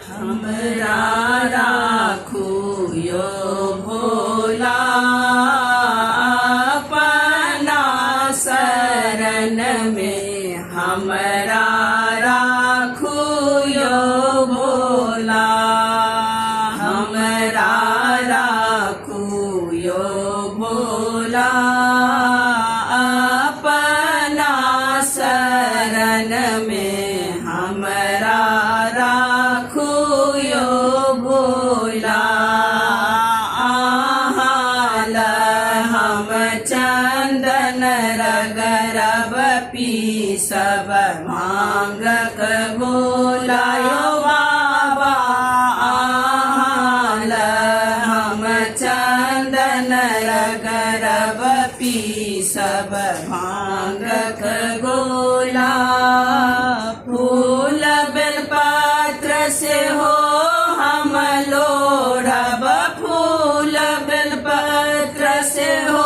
हमरा राखू यो भोला अपना शरण में। हमरा राखू यो भोला हमरा राखू यो भोला अपना शरण में। हमरा राखू यो भोला आहाल हम चंदन रगरब पीसब भांगक गोला यो बाबा आहाल हम चंदन रगरब पीसब भांगक गोला। फूल बेलपत्र से हो हम लोढ़ब फूल बेलपत्र से हो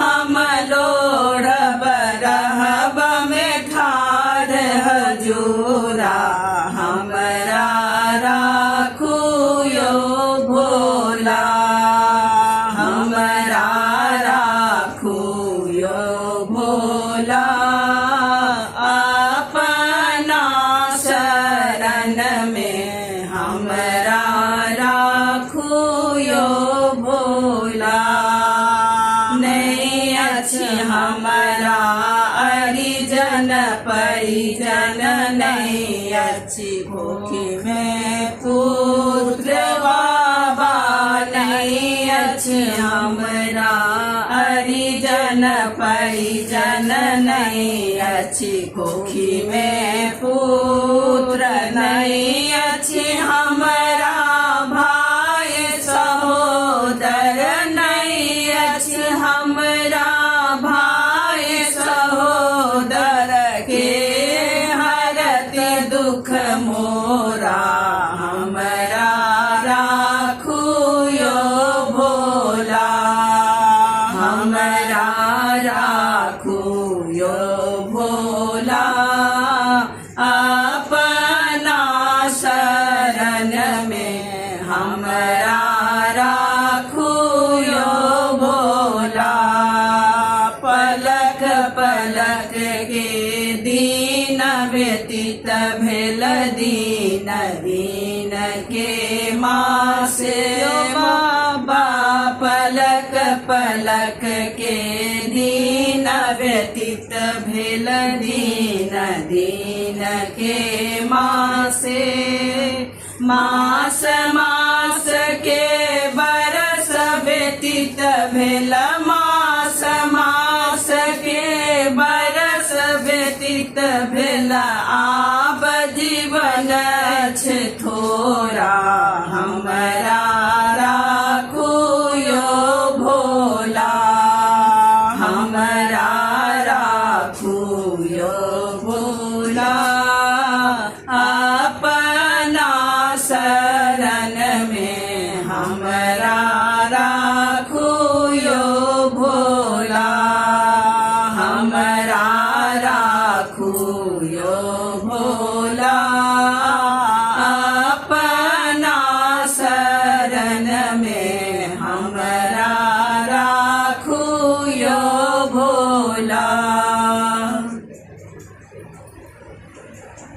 हम लोढ़ब रहब में ठाढ़ हजूरा। हमरा राखू यो भोला हमरा राखू यो भोला अपना शरण में। हमरा राखू यो भोला नहीं अछि हमरा हरिजन परिजन नहीं अछि भूखी में पुत्र बाबा नहीं अछि हमरा हरिजन परिजन नहीं अछि भूखी में पुत्र नहीं अछि हमरा भाई सहोदर नहीं अछि हमरा भाई सहोदर के हरते दुख मोरा। हमरा राखू यो भोला हमरा राखू यो भोला अपना शरण में। हमरा राखू यो भोला पलक पलक के दीन व्यतीत भेल दीन दीन के मासे बाबा पलक पलक के दीन व्यतीत भेल दीन दीन के मासे मास